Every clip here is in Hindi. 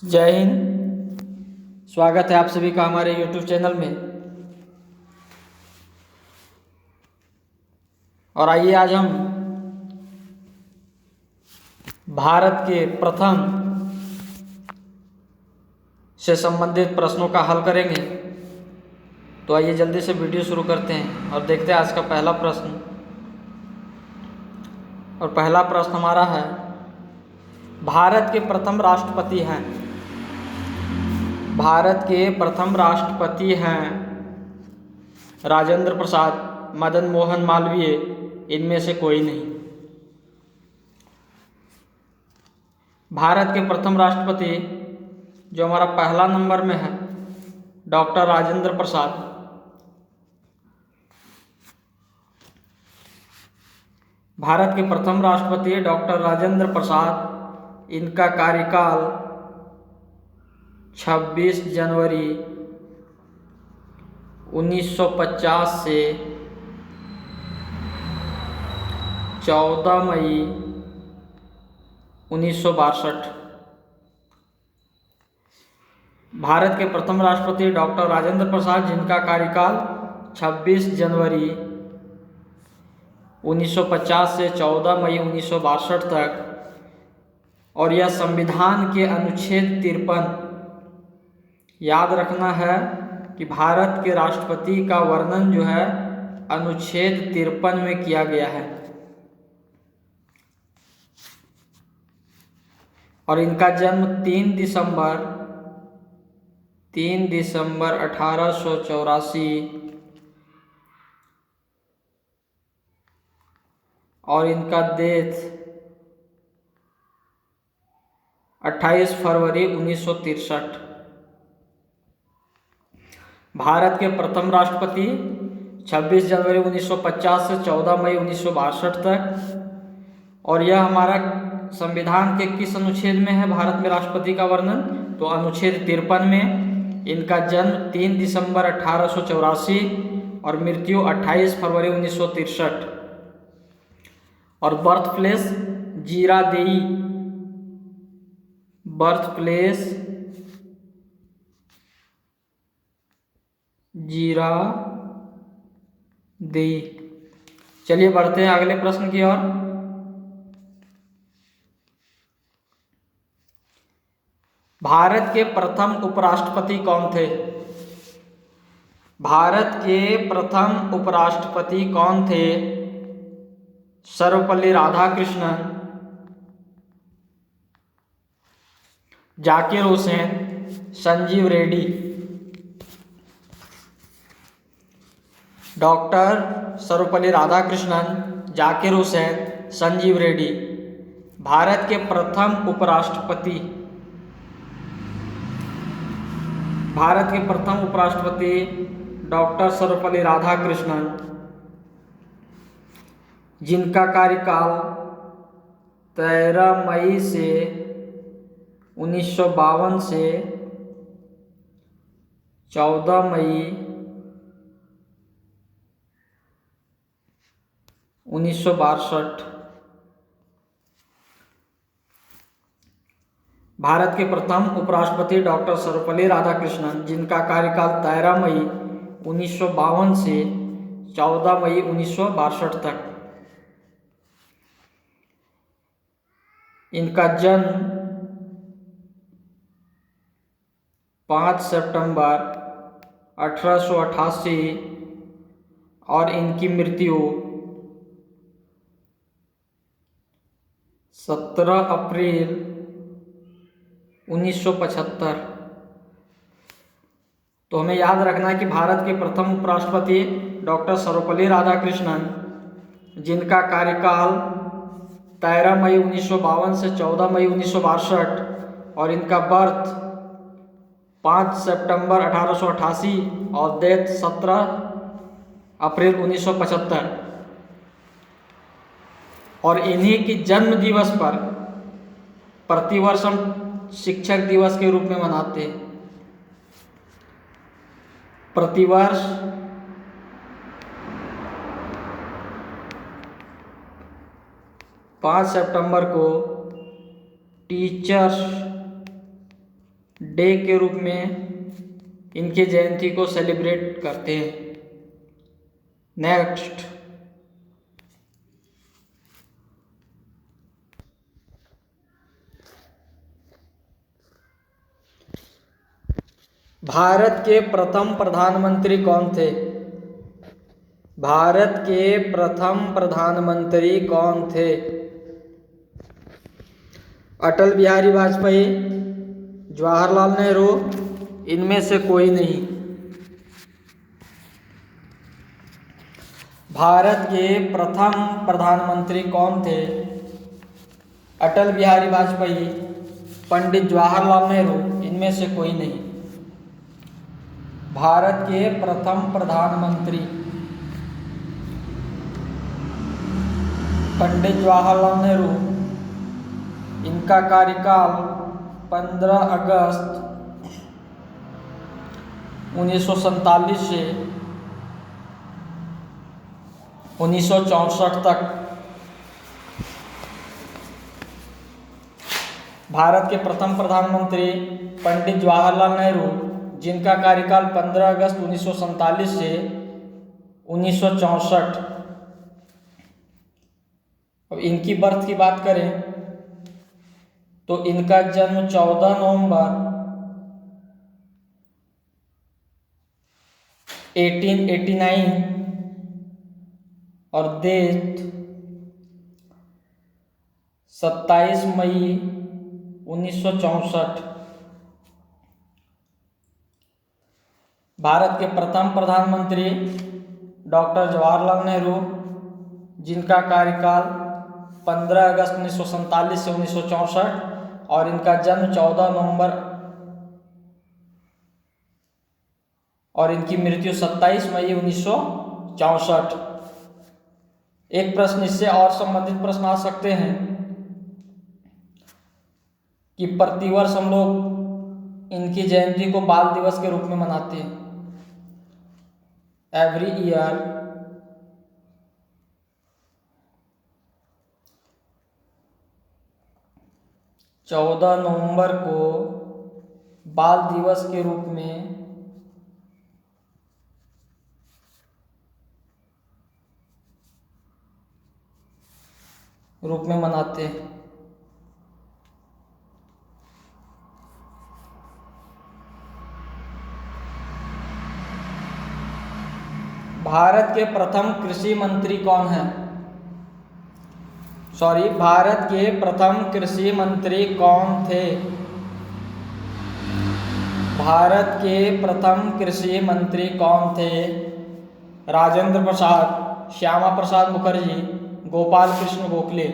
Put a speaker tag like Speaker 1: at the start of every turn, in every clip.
Speaker 1: जय हिंद। स्वागत है आप सभी का हमारे YouTube चैनल में। और आइए आज हम भारत के प्रथम से संबंधित प्रश्नों का हल करेंगे। तो आइए जल्दी से वीडियो शुरू करते हैं और देखते हैं आज का पहला प्रश्न। और पहला प्रश्न हमारा है, भारत के प्रथम राष्ट्रपति हैं। भारत के प्रथम राष्ट्रपति हैं राजेंद्र प्रसाद, मदन मोहन मालवीय, इनमें से कोई नहीं। भारत के प्रथम राष्ट्रपति जो हमारा पहला नंबर में है, डॉक्टर राजेंद्र प्रसाद। भारत के प्रथम राष्ट्रपति डॉक्टर राजेंद्र प्रसाद, इनका कार्यकाल 26 जनवरी 1950 से 14 मई 1962। भारत के प्रथम राष्ट्रपति डॉक्टर राजेंद्र प्रसाद, जिनका कार्यकाल 26 जनवरी 1950 से 14 मई 1962 तक, और यह संविधान के अनुच्छेद 53, याद रखना है कि भारत के राष्ट्रपति का वर्णन जो है अनुच्छेद 53 में किया गया है। और इनका जन्म 3 दिसंबर 1884 और इनका डेथ 28 फरवरी 1963। भारत के प्रथम राष्ट्रपति 26 जनवरी 1950 से 14 मई 1962 तक। और यह हमारा संविधान के किस अनुच्छेद में है भारत में राष्ट्रपति का वर्णन? तो अनुच्छेद 53 में। इनका जन्म 3 दिसंबर 1884 और मृत्यु 28 फरवरी 1963। और birth place Ziradei, birth place Ziradei. चलिए बढ़ते हैं अगले प्रश्न की ओर। भारत के प्रथम उपराष्ट्रपति कौन थे? भारत के प्रथम उपराष्ट्रपति कौन थे? सर्वपल्ली राधाकृष्णन, जाकिर हुसैन, संजीव रेड्डी। डॉक्टर सर्वपल्ली राधाकृष्णन, जाकिर हुसैन, संजीव रेड्डी। भारत के प्रथम उपराष्ट्रपति, भारत के प्रथम उपराष्ट्रपति डॉक्टर सर्वपल्ली राधाकृष्णन, जिनका कार्यकाल 13 मई से 1952 से 14 मई 1962। भारत के प्रथम उपराष्ट्रपति डॉक्टर सर्वपल्ली राधाकृष्णन, जिनका कार्यकाल 13 मई 1952 से 14 मई 1962 तक। इनका जन्म 5 सितंबर 1888 और इनकी मृत्यु 17 अप्रैल 1975। तो हमें याद रखना है कि भारत के प्रथम उपराष्ट्रपति डॉक्टर सर्वपल्ली राधाकृष्णन, जिनका कार्यकाल 13 मई 1952 से 14 मई 1962 और इनका बर्थ 5 सितंबर 1888 और डेथ 17 अप्रैल 1975। और इन्हीं की जन्म दिवस पर प्रतिवर्ष हम शिक्षक दिवस के रूप में मनाते हैं। प्रतिवर्ष 5 सितंबर को टीचर्स डे के रूप में इनकी जयंती को सेलिब्रेट करते हैं। नेक्स्ट, भारत के प्रथम प्रधानमंत्री कौन थे? भारत के प्रथम प्रधानमंत्री कौन थे? अटल बिहारी वाजपेयी, जवाहरलाल नेहरू, इनमें से कोई नहीं। भारत के प्रथम प्रधानमंत्री कौन थे? अटल बिहारी वाजपेयी, पंडित जवाहरलाल नेहरू, इनमें से कोई नहीं। भारत के प्रथम प्रधानमंत्री पंडित जवाहरलाल नेहरू, इनका कार्यकाल 15 अगस्त 1947 से 1964 तक। भारत के प्रथम प्रधानमंत्री पंडित जवाहरलाल नेहरू, जिनका कार्यकाल 15 अगस्त 1947 से 1964। अब इनकी बर्थ की बात करें तो इनका जन्म 14 नवंबर 1889 और डेथ 27 मई 1964। भारत के प्रथम प्रधानमंत्री डॉक्टर जवाहरलाल नेहरू, जिनका कार्यकाल 15 अगस्त 1947 से 1964 और इनका जन्म 14 नवंबर और इनकी मृत्यु 27 मई 1964। एक प्रश्न इससे और संबंधित प्रश्न आ सकते हैं कि प्रतिवर्ष हम लोग इनकी जयंती को बाल दिवस के रूप में मनाते हैं। एवरी ईयर चौदह नवंबर को बाल दिवस के रूप में मनाते हैं। भारत के प्रथम कृषि मंत्री कौन है? भारत के प्रथम कृषि मंत्री कौन थे? भारत के प्रथम कृषि मंत्री कौन थे? राजेंद्र प्रसाद, श्यामा प्रसाद मुखर्जी, गोपाल कृष्ण गोखले।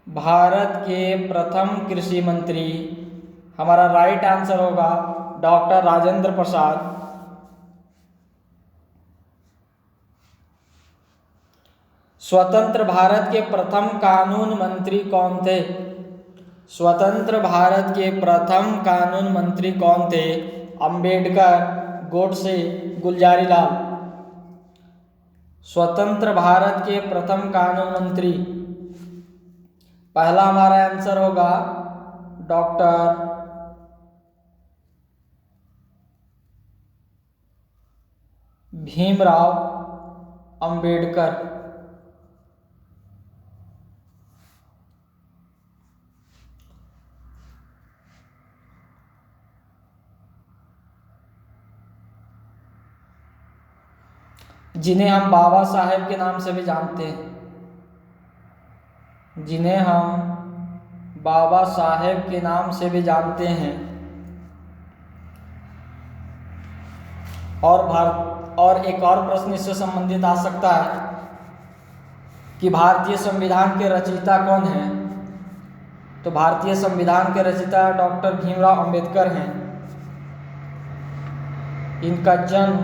Speaker 1: भारत के प्रथम कृषि मंत्री, हमारा राइट आंसर होगा डॉक्टर राजेंद्र प्रसाद। स्वतंत्र भारत के प्रथम कानून मंत्री कौन थे? स्वतंत्र भारत के प्रथम कानून मंत्री कौन थे? अंबेडकर, गोडसे, गुलजारीलाल। स्वतंत्र भारत के प्रथम कानून मंत्री, पहला हमारा आंसर होगा डॉक्टर भीमराव अंबेडकर। जिन्हें हम बाबा साहेब के नाम से भी जानते हैं, जिन्हें हम बाबा साहेब के नाम से भी जानते हैं। और एक और प्रश्न इससे संबंधित आ सकता है कि भारतीय संविधान के रचयिता कौन हैं? तो भारतीय संविधान के रचयिता डॉक्टर भीमराव अंबेडकर हैं। इनका जन्म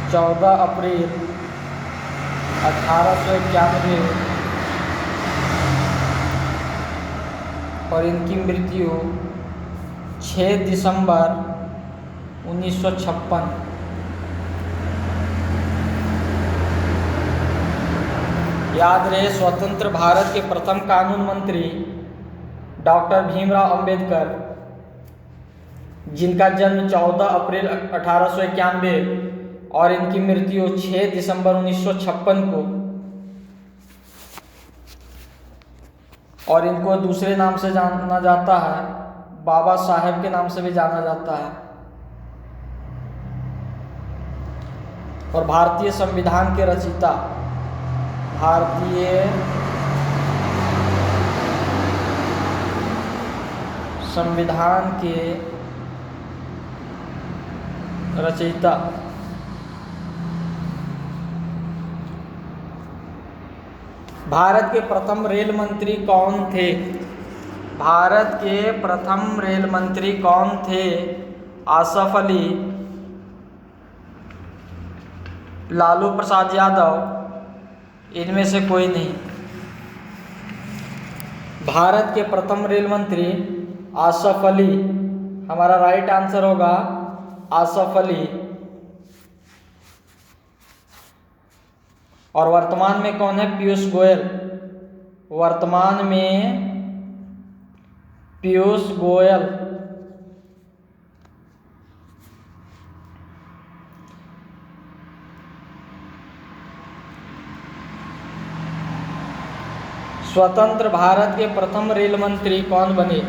Speaker 1: 14 अप्रैल 1891 और इनकी मृत्यु 6 दिसंबर 1956। याद रहे, स्वतंत्र भारत के प्रथम कानून मंत्री डॉक्टर भीमराव अंबेडकर, जिनका जन्म 14 अप्रैल 1891 और इनकी मृत्यु 6 दिसंबर 1956 को, और इनको दूसरे नाम से जाना जाता है, बाबा साहेब के नाम से भी जाना जाता है। और भारतीय संविधान के रचयिता, भारतीय संविधान के रचयिता भारत के प्रथम रेल मंत्री कौन थे? भारत के प्रथम रेल मंत्री कौन थे? आसफ अली, लालू प्रसाद यादव, इनमें से कोई नहीं। भारत के प्रथम रेल मंत्री आसफ अली, हमारा राइट आंसर होगा आसफ अली। और वर्तमान में कौन है? पीयूष गोयल। वर्तमान में पीयूष गोयल। स्वतंत्र भारत के प्रथम रेल मंत्री कौन बने?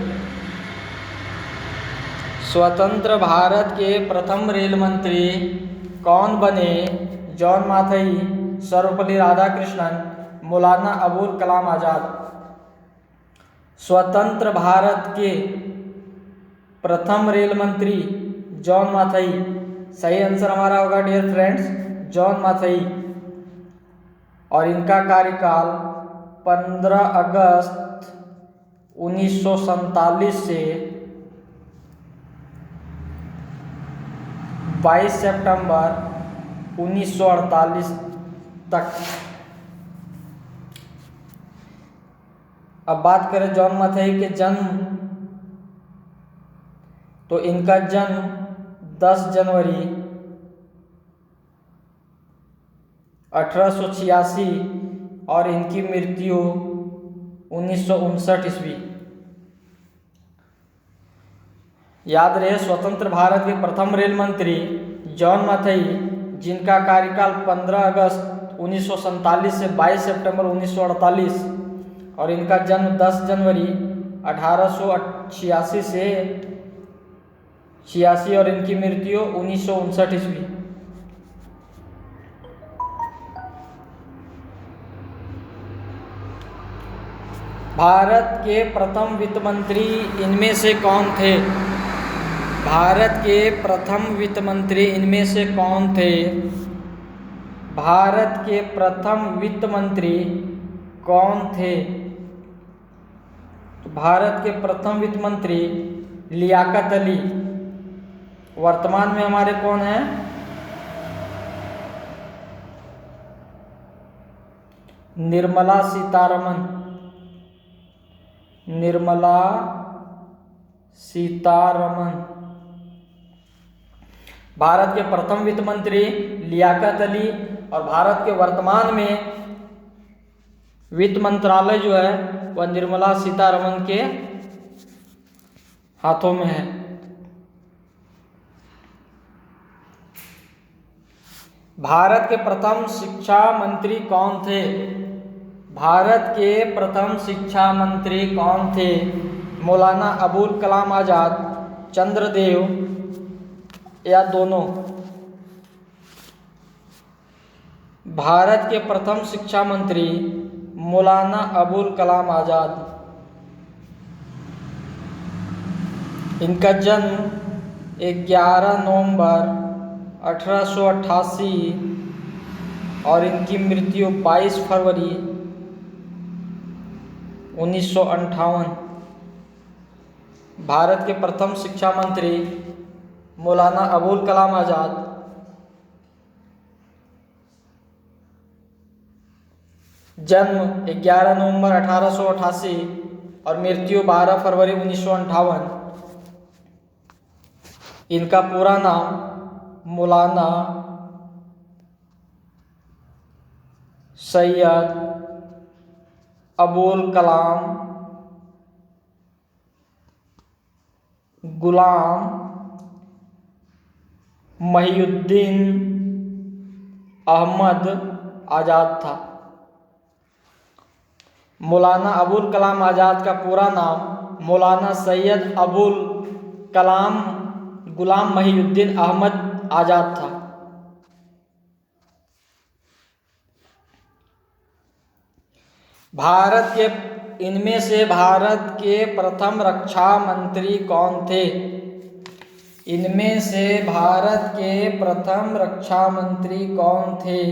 Speaker 1: स्वतंत्र भारत के प्रथम रेल मंत्री कौन बने? जॉन माथई, सर्वपल्ली राधाकृष्णन, मौलाना अबुल कलाम आज़ाद। स्वतंत्र भारत के प्रथम रेल मंत्री जॉन माथई। सही आंसर हमारा होगा डियर फ्रेंड्स, जॉन माथई। और इनका कार्यकाल 15 अगस्त 1947 से 22 सितंबर 1948 तक। अब बात करें जॉन माथई के जन्म, तो इनका जन्म 10 जनवरी 1886 और इनकी मृत्यु 1959 ईस्वी। याद रहे, स्वतंत्र भारत के प्रथम रेल मंत्री जॉन माथई, जिनका कार्यकाल 15 अगस्त 1947 से 22 सितंबर 1948 और इनका जन्म 10 जनवरी 1886 से 86 और इनकी मृत्यु 1959 ईस्वी। भारत के प्रथम वित्त मंत्री इनमें से कौन थे? भारत के प्रथम वित्त मंत्री इनमें से कौन थे? भारत के प्रथम वित्त मंत्री कौन थे? तो भारत के प्रथम वित्त मंत्री लियाकत अली। वर्तमान में हमारे कौन हैं? निर्मला सीतारमन। निर्मला सीतारमन। भारत के प्रथम वित्त मंत्री लियाकत अली और भारत के वर्तमान में वित्त मंत्रालय जो है वह निर्मला सीतारमन के हाथों में है। भारत के प्रथम शिक्षा मंत्री कौन थे? भारत के प्रथम शिक्षा मंत्री कौन थे? मौलाना अबुल कलाम आज़ाद, चंद्रदेव या दोनों? भारत के प्रथम शिक्षा मंत्री मौलाना अबुल कलाम आज़ाद। इनका जन्म 11 नवंबर 1888 और इनकी मृत्यु 22 फरवरी 1958। भारत के प्रथम शिक्षा मंत्री मौलाना अबुल कलाम आज़ाद। जन्म 11 नवंबर 1888 और मृत्यु 12 फरवरी 1958। इनका पूरा नाम मौलाना सैयद अबुल कलाम, गुलाम महिउद्दीन अहमद आज़ाद था। मौलाना अबुल कलाम आज़ाद का पूरा नाम मौलाना सैयद अबुल कलाम गुलाम महिउद्दीन अहमद आज़ाद था। इनमें से भारत के प्रथम रक्षा मंत्री कौन थे? इनमें से भारत के प्रथम रक्षा मंत्री कौन थे?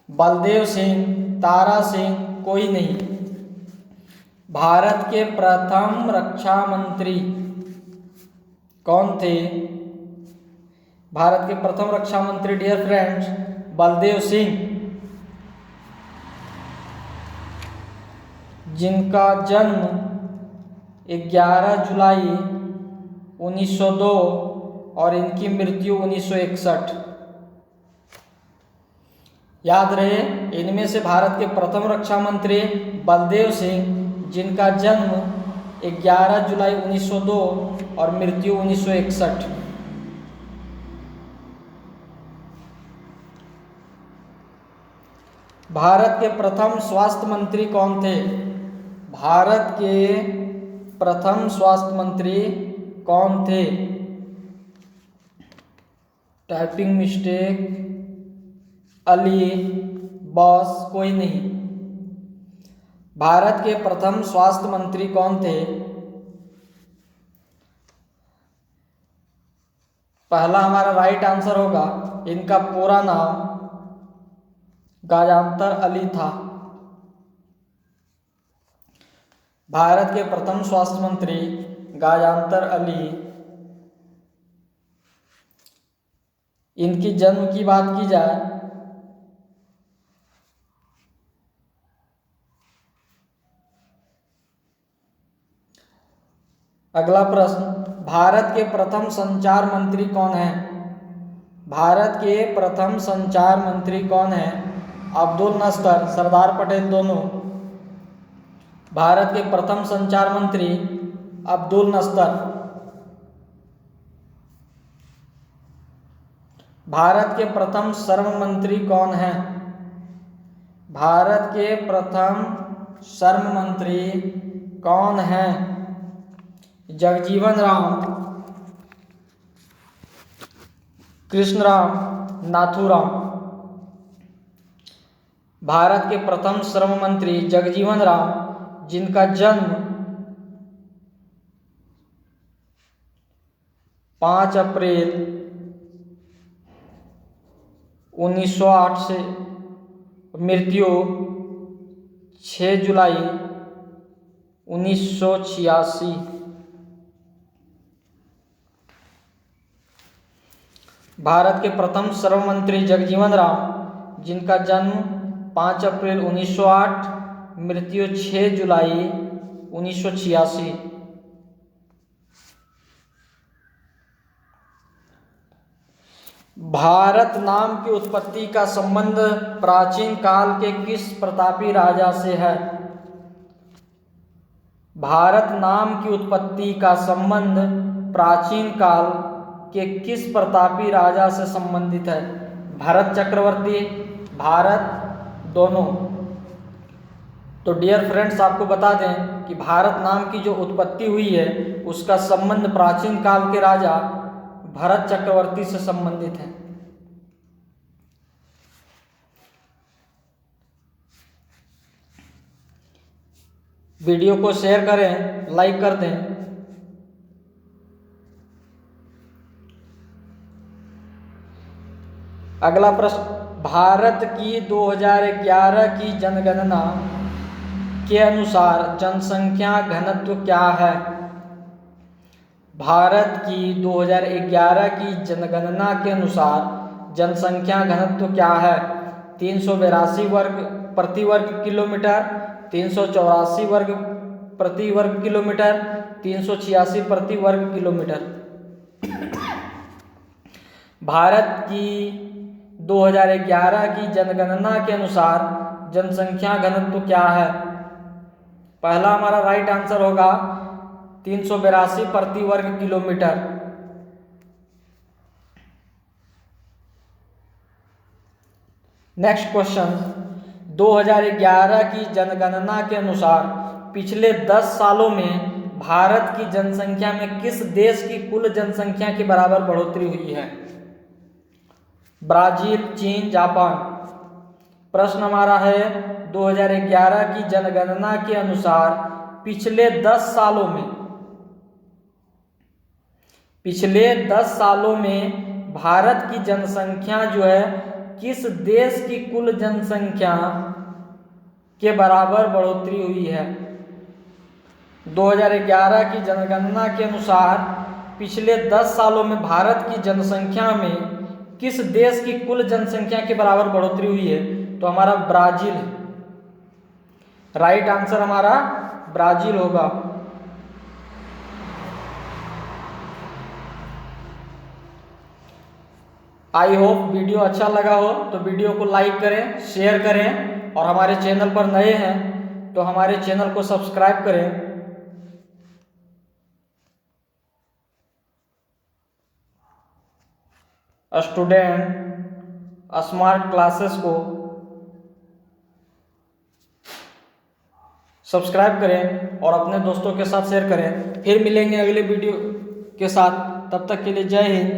Speaker 1: बलदेव सिंह, तारा सिंह, कोई नहीं। भारत के प्रथम रक्षा मंत्री कौन थे? भारत के प्रथम रक्षा मंत्री डियर फ्रेंड्स बलदेव सिंह, जिनका जन्म 11 जुलाई 1902 और इनकी मृत्यु 1961। याद रहे, इनमें से भारत के प्रथम रक्षा मंत्री बलदेव सिंह, जिनका जन्म 11 जुलाई 1902 और मृत्यु 1961। भारत के प्रथम स्वास्थ्य मंत्री कौन थे? भारत के प्रथम स्वास्थ्य मंत्री कौन थे? टाइपिंग मिस्टेक, अली, बॉस, कोई नहीं। भारत के प्रथम स्वास्थ्य मंत्री कौन थे? पहला हमारा राइट आंसर होगा, इनका पूरा नाम गाजर अली था। भारत के प्रथम स्वास्थ्य मंत्री गाजर अली। इनकी जन्म की बात की जाए अगला प्रश्न, भारत के प्रथम संचार मंत्री कौन है? भारत के प्रथम संचार मंत्री कौन है? अब्दुल नस्तर, सरदार पटेल दोनों। भारत के प्रथम संचार मंत्री अब्दुल नस्तर। भारत के प्रथम श्रम मंत्री कौन है? भारत के प्रथम श्रम मंत्री कौन है? जगजीवन राम, कृष्णराम, नाथूराम। भारत के प्रथम श्रम मंत्री जगजीवन राम, जिनका जन्म 5 अप्रैल 1908 से मृत्यु 6 जुलाई 1986। भारत के प्रथम श्रम मंत्री जगजीवन राम, जिनका जन्म 5 अप्रैल 1908, मृत्यु 6 जुलाई 1986। भारत नाम की उत्पत्ति का संबंध प्राचीन काल के किस प्रतापी राजा से है? भारत नाम की उत्पत्ति का संबंध प्राचीन काल के किस प्रतापी राजा से संबंधित है? भरत चक्रवर्ती, भारत, दोनों। तो डियर फ्रेंड्स, आपको बता दें कि भारत नाम की जो उत्पत्ति हुई है उसका संबंध प्राचीन काल के राजा भरत चक्रवर्ती से संबंधित है। वीडियो को शेयर करें, लाइक कर दें। अगला प्रश्न, भारत की 2011 की जनगणना के अनुसार जनसंख्या घनत्व क्या है? भारत की 2011 की जनगणना के अनुसार जनसंख्या घनत्व क्या है? 382 वर्ग प्रति वर्ग किलोमीटर, 384 वर्ग प्रति वर्ग किलोमीटर, 386 प्रति वर्ग किलोमीटर। भारत की 2011 की जनगणना के अनुसार जनसंख्या घनत्व क्या है? पहला हमारा राइट आंसर होगा 382 प्रति वर्ग किलोमीटर। नेक्स्ट क्वेश्चन, 2011 की जनगणना के अनुसार पिछले 10 सालों में भारत की जनसंख्या में किस देश की कुल जनसंख्या के बराबर बढ़ोतरी हुई है? ब्राजील, चीन, जापान। प्रश्न हमारा है 2011 की जनगणना के अनुसार पिछले 10 सालों में भारत की जनसंख्या जो है किस देश की कुल जनसंख्या के बराबर बढ़ोतरी हुई है? 2011 की जनगणना के अनुसार पिछले 10 सालों में भारत की जनसंख्या में किस देश की कुल जनसंख्या के बराबर बढ़ोतरी हुई है? तो हमारा ब्राजील है। राइट आंसर हमारा ब्राजील होगा। आई होप वीडियो अच्छा लगा हो तो वीडियो को लाइक करें, शेयर करें और हमारे चैनल पर नए हैं तो हमारे चैनल को सब्सक्राइब करें। स्टूडेंट स्मार्ट क्लासेस को सब्सक्राइब करें और अपने दोस्तों के साथ शेयर करें। फिर मिलेंगे अगले वीडियो के साथ, तब तक के लिए जय हिंद,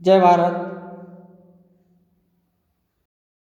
Speaker 1: जय भारत।